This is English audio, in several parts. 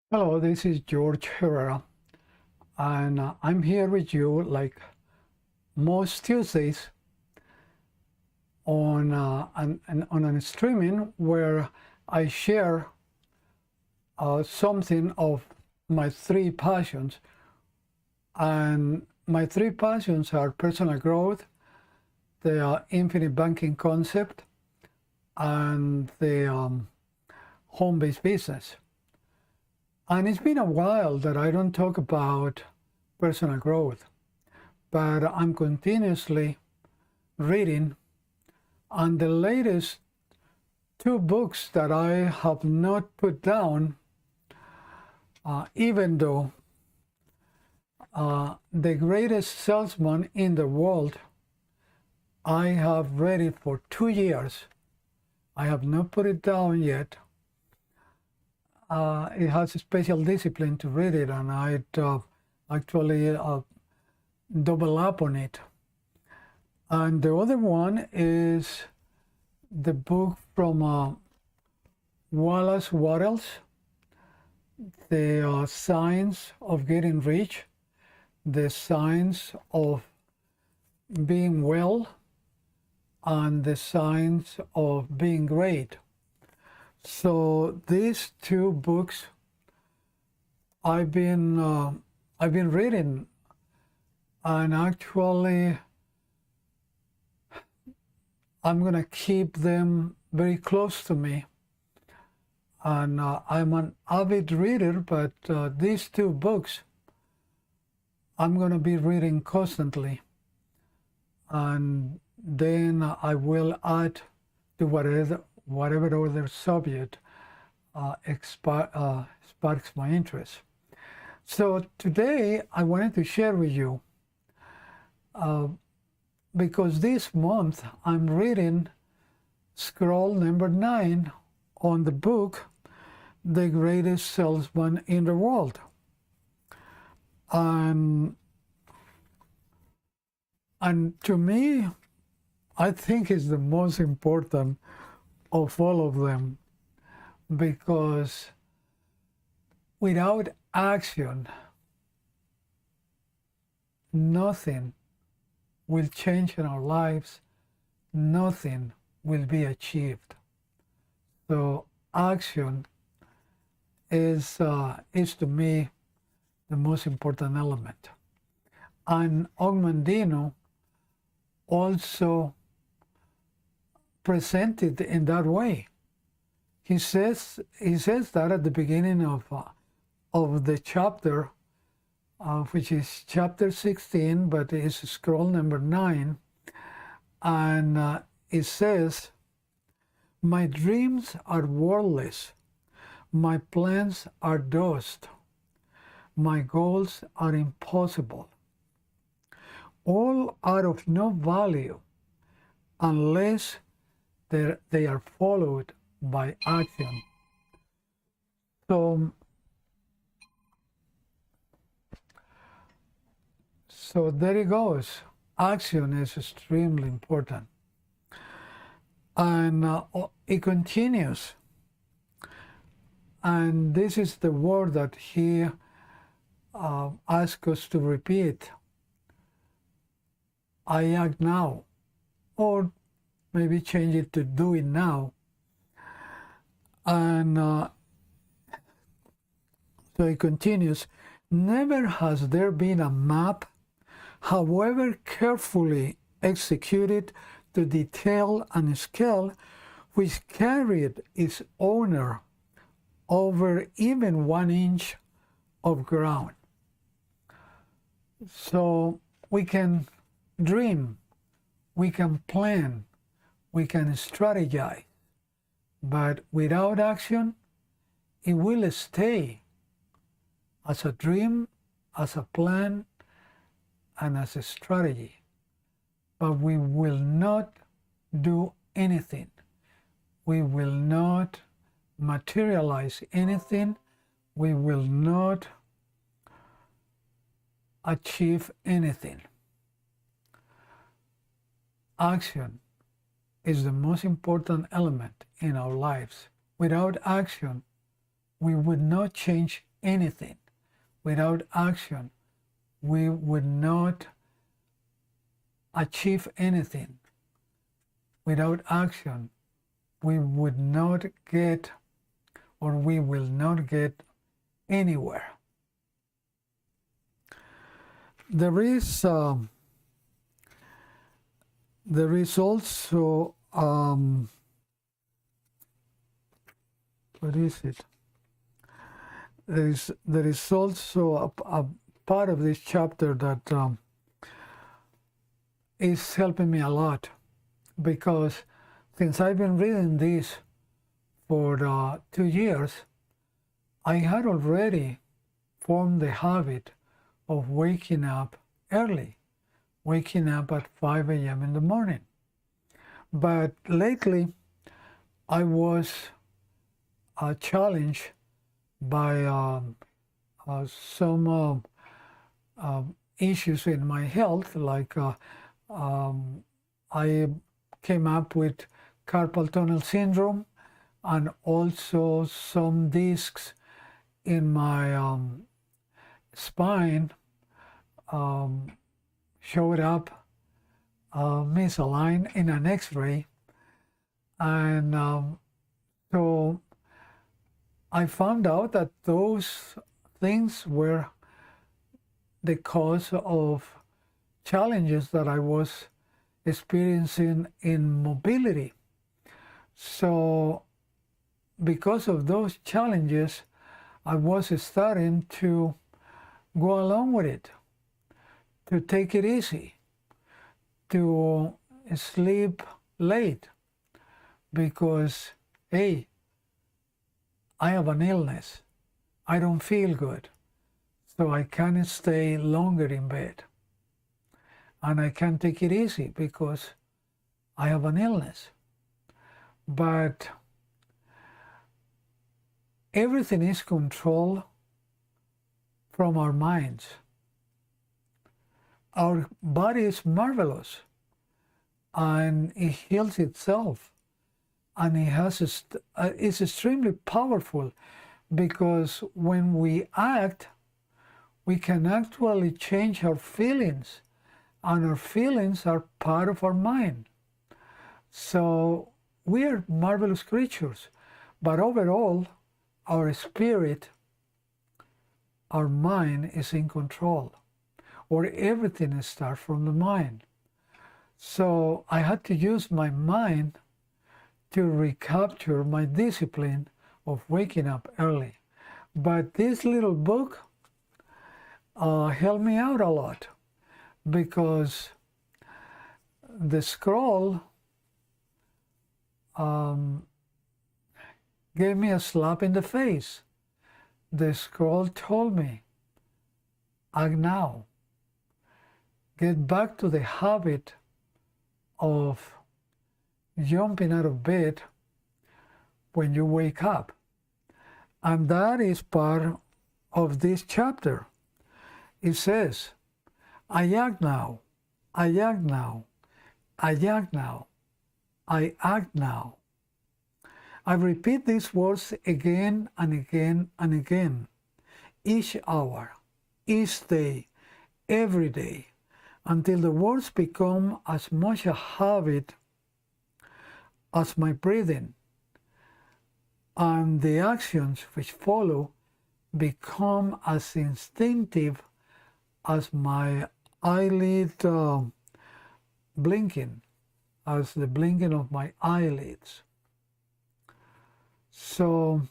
Hello, this is Jorge Herrera, and I'm here with you like most Tuesdays on a streaming where I share something of my three passions. And my three passions are personal growth, the infinite banking concept, and the home-based business. And it's been a while that I don't talk about personal growth, but I'm continuously reading. And the latest two books that I have not put down, even though the greatest salesman in the world, I have read it for 2 years. I have not put it down yet. It has a special discipline to read it, and I'd actually double up on it. And the other one is the book from Wallace Wattles, The Science of Getting Rich, The Science of Being Well, and The Science of Being Great. So these two books I've been reading, and actually I'm gonna keep them very close to me. And I'm an avid reader, but these two books I'm gonna be reading constantly, and then I will add to whatever other subject sparks my interest. So today I wanted to share with you, because this month I'm reading scroll number 9 on the book The Greatest Salesman in the World. And to me, I think it's the most important of all of them, because without action, nothing will change in our lives, nothing will be achieved. So action is to me the most important element. And Ogmandino also presented in that way. He says that at the beginning of the chapter, which is chapter 16, but it's scroll number 9, and it says, "My dreams are worthless, my plans are dust, my goals are impossible. All are of no value unless they are followed by action." So there it goes. Action is extremely important. And it continues. And this is the word that he asks us to repeat. I act now. Or maybe change it to do it now. And so it continues. Never has there been a map, however carefully executed to detail and scale, which carried its owner over even 1 inch of ground. So we can dream, we can plan, we can strategize, but without action, it will stay as a dream, as a plan, and as a strategy. But we will not do anything. We will not materialize anything. We will not achieve anything. Action is the most important element in our lives. Without action, we would not change anything. Without action, we would not achieve anything. Without action, we would not get, or we will not get anywhere. There is also what is it? There is also a part of this chapter that is helping me a lot, because since I've been reading this for 2 years, I had already formed the habit of waking up early, waking up at 5 a.m. in the morning. But lately, I was challenged by some issues in my health, like I came up with carpal tunnel syndrome, and also some discs in my spine showed up misaligned in an X-ray, and so I found out that those things were the cause of challenges that I was experiencing in mobility. So because of those challenges, I was starting to go along with it, to take it easy, to sleep late, because, hey, I have an illness. I don't feel good, so I can't stay longer in bed. And I can't take it easy because I have an illness. But everything is controlled from our minds. Our body is marvelous, and it heals itself, and it's extremely powerful, because when we act, we can actually change our feelings, and our feelings are part of our mind. So we are marvelous creatures, but overall, our spirit, our mind is in control, or everything starts from the mind. So I had to use my mind to recapture my discipline of waking up early. But this little book helped me out a lot, because the scroll gave me a slap in the face. The scroll told me, act now. Get back to the habit of jumping out of bed when you wake up. And that is part of this chapter. It says, I act now, I act now, I act now, I act now. I repeat these words again and again and again, each hour, each day, every day, until the words become as much a habit as my breathing, and the actions which follow become as instinctive as my eyelid blinking, as the blinking of my eyelids. So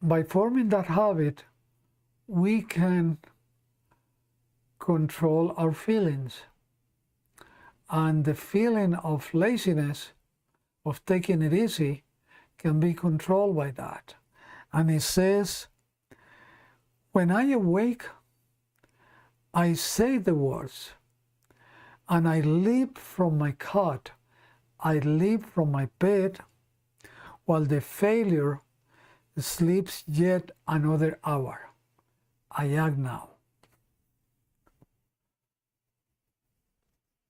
by forming that habit, we can control our feelings. And the feeling of laziness, of taking it easy, can be controlled by that. And it says, when I awake, I say the words, and I leap from my cot, I leap from my bed, while the failure sleeps yet another hour. I act now.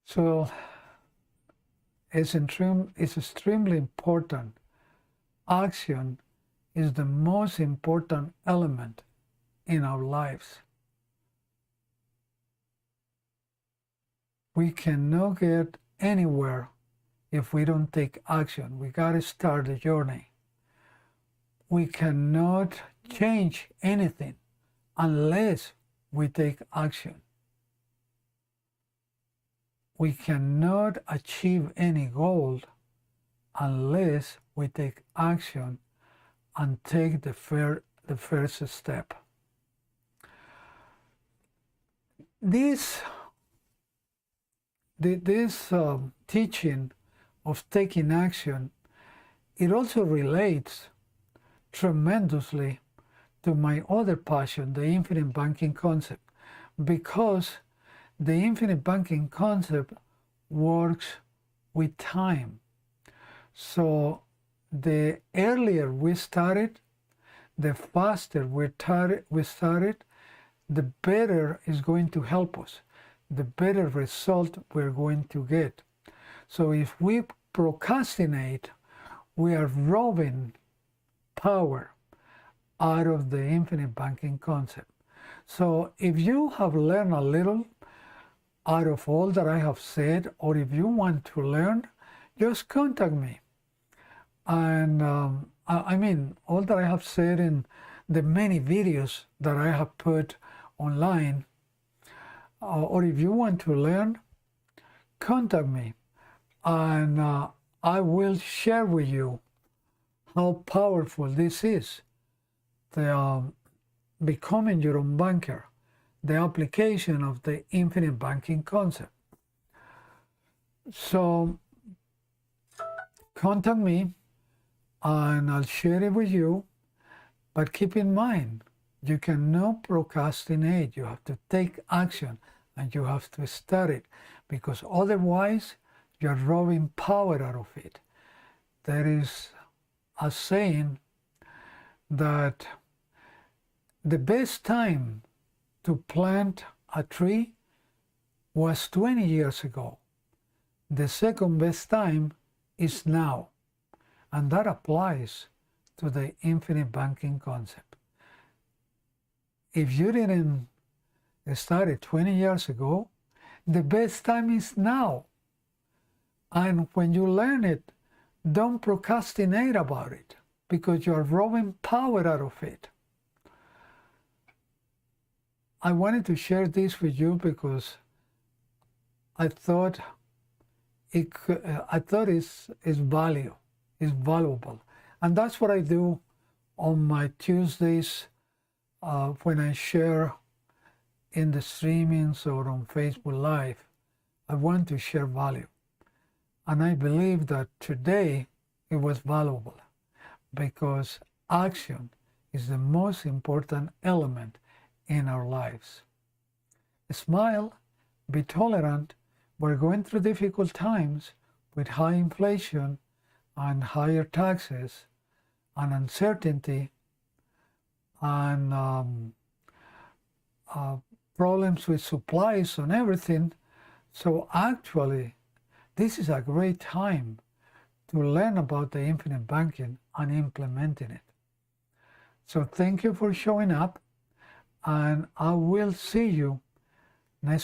So it's extremely important. Action is the most important element in our lives. We cannot get anywhere if we don't take action. We got to start the journey. We cannot change anything unless we take action. We cannot achieve any goal unless we take action and take the first step. This teaching of taking action, it also relates tremendously to my other passion, the infinite banking concept, because the infinite banking concept works with time. So the earlier we started, the faster we started, the better is going to help us, the better result we're going to get. So if we procrastinate, we are robbing power out of the infinite banking concept. So if you have learned a little out of all that I have said, or if you want to learn, just contact me. And I mean, all that I have said in the many videos that I have put online, or if you want to learn, contact me, and I will share with you how powerful this is, the becoming your own banker, the application of the infinite banking concept. So contact me and I'll share it with you, but keep in mind, you cannot procrastinate. You have to take action and you have to start it, because otherwise you're robbing power out of it. There is a saying that the best time to plant a tree was 20 years ago. The second best time is now. And that applies to the infinite banking concept. If you didn't start it 20 years ago, the best time is now. And when you learn it, don't procrastinate about it, because you're robbing power out of it. I wanted to share this with you because I thought it's valuable. And that's what I do on my Tuesdays when I share in the streamings or on Facebook Live. I want to share value. And I believe that today it was valuable, because action is the most important element in our lives. Smile, be tolerant. We're going through difficult times with high inflation and higher taxes and uncertainty and problems with supplies and everything. So actually, this is a great time to learn about the infinite banking and implementing it. So thank you for showing up, and I will see you next week.